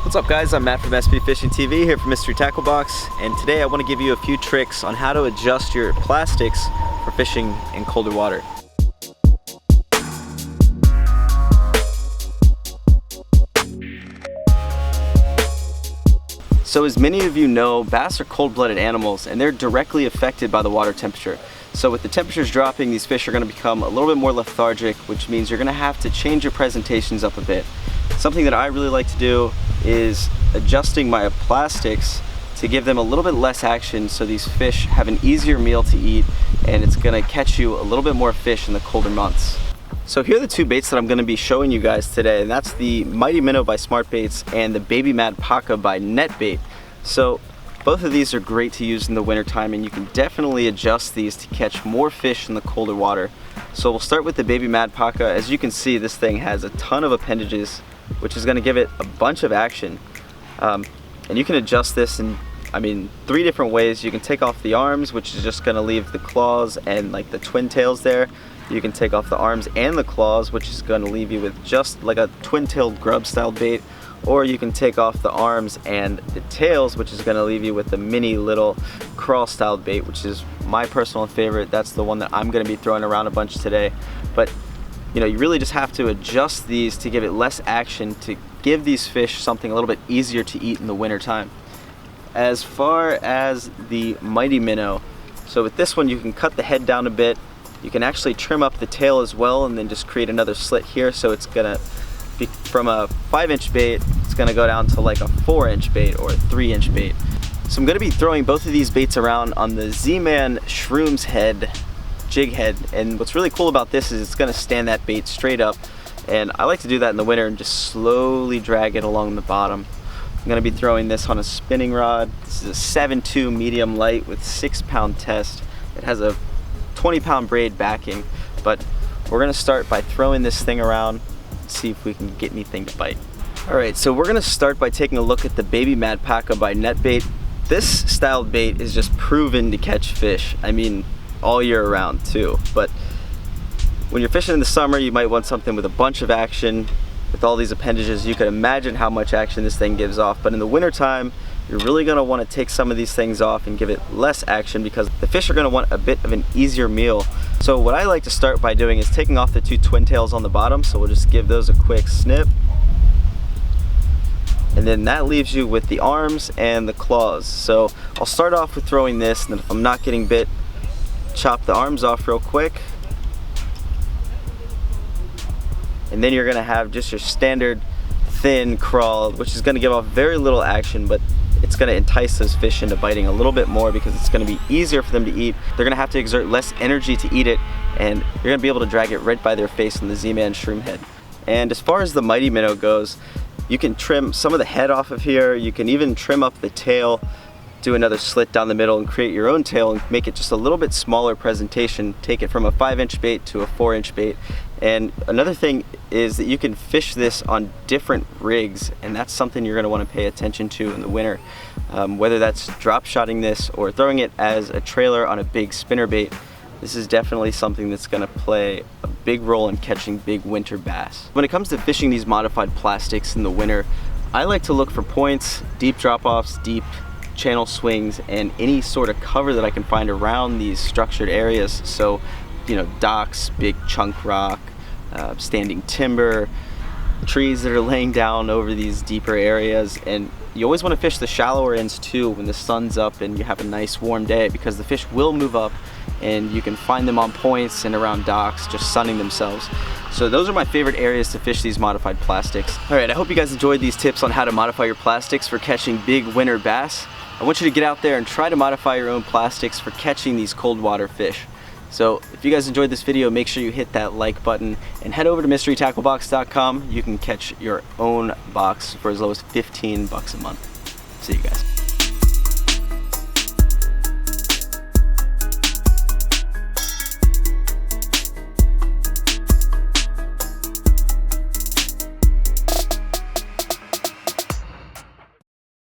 What's up guys, I'm Matt from SP Fishing TV here for Mystery Tackle Box, and today I want to give you a few tricks on how to adjust your plastics for fishing in colder water. So as many of you know, bass are cold-blooded animals and they're directly affected by the water temperature. So with the temperatures dropping, these fish are going to become a little bit more lethargic, which means you're going to have to change your presentations up a bit. Something that I really like to do is adjusting my plastics to give them a little bit less action so these fish have an easier meal to eat, and it's going to catch you a little bit more fish in the colder months. So here are the two baits that I'm going to be showing you guys today, and that's the Mighty Minnow by Smart Baits and the Baby Mad Paca by NetBait. So both of these are great to use in the winter time, and you can definitely adjust these to catch more fish in the colder water. So we'll start with the Baby Mad Paca. As you can see, this thing has a ton of appendages, which is going to give it a bunch of action. And you can adjust this in, three different ways. You can take off the arms, which is just going to leave the claws and like the twin tails there. You can take off the arms and the claws, which is going to leave you with just like a twin-tailed grub style bait. Or you can take off the arms and the tails, which is going to leave you with the mini little crawl style bait, which is my personal favorite. That's the one that I'm going to be throwing around a bunch today. But you know, you really just have to adjust these to give it less action, to give these fish something a little bit easier to eat in the winter time. As far as the Mighty Minnow, so with this one you can cut the head down a bit. You can actually trim up the tail as well and then just create another slit here, so it's gonna be from a 5-inch bait, it's gonna go down to like a 4-inch bait or a 3-inch bait. So I'm gonna be throwing both of these baits around on the Z-Man Shrooms Head jig head, and what's really cool about this is it's gonna stand that bait straight up, and I like to do that in the winter and just slowly drag it along the bottom. I'm gonna be throwing this on a spinning rod. This is a 7.2 medium light with 6-pound test. It has a 20-pound braid backing, but we're gonna start by throwing this thing around and see if we can get anything to bite. Alright, so we're gonna start by taking a look at the Baby Mad Paca by NetBait. This style bait is just proven to catch fish. All year around too, but when you're fishing in the summer, you might want something with a bunch of action. With all these appendages, you can imagine how much action this thing gives off, but in the winter time, you're really going to want to take some of these things off and give it less action because the fish are going to want a bit of an easier meal. So what I like to start by doing is taking off the two twin tails on the bottom, so we'll just give those a quick snip. And then that leaves you with the arms and the claws. So I'll start off with throwing this, and then if I'm not getting bit, chop the arms off real quick, and then you're gonna have just your standard thin crawl, which is gonna give off very little action, but it's gonna entice those fish into biting a little bit more because it's gonna be easier for them to eat. They're gonna have to exert less energy to eat it, and you're gonna be able to drag it right by their face on the Z-Man Shroom Head. And as far as the Mighty Minnow goes, you can trim some of the head off of here. You can even trim up the tail, do another slit down the middle and create your own tail and make it just a little bit smaller presentation. Take it from a 5-inch bait to a 4-inch bait. And another thing is that you can fish this on different rigs, and that's something you're going to want to pay attention to in the winter. Whether that's drop shotting this or throwing it as a trailer on a big spinner bait, this is definitely something that's going to play a big role in catching big winter bass. When it comes to fishing these modified plastics in the winter, I like to look for points, deep drop-offs, deep channel swings, and any sort of cover that I can find around these structured areas. So, docks, big chunk rock, standing timber, trees that are laying down over these deeper areas. And you always want to fish the shallower ends too when the sun's up and you have a nice warm day, because the fish will move up and you can find them on points and around docks just sunning themselves. So those are my favorite areas to fish these modified plastics. Alright, I hope you guys enjoyed these tips on how to modify your plastics for catching big winter bass. I want you to get out there and try to modify your own plastics for catching these cold water fish. So if you guys enjoyed this video, make sure you hit that like button and head over to mysterytacklebox.com. You can catch your own box for as low as $15 a month. See you guys.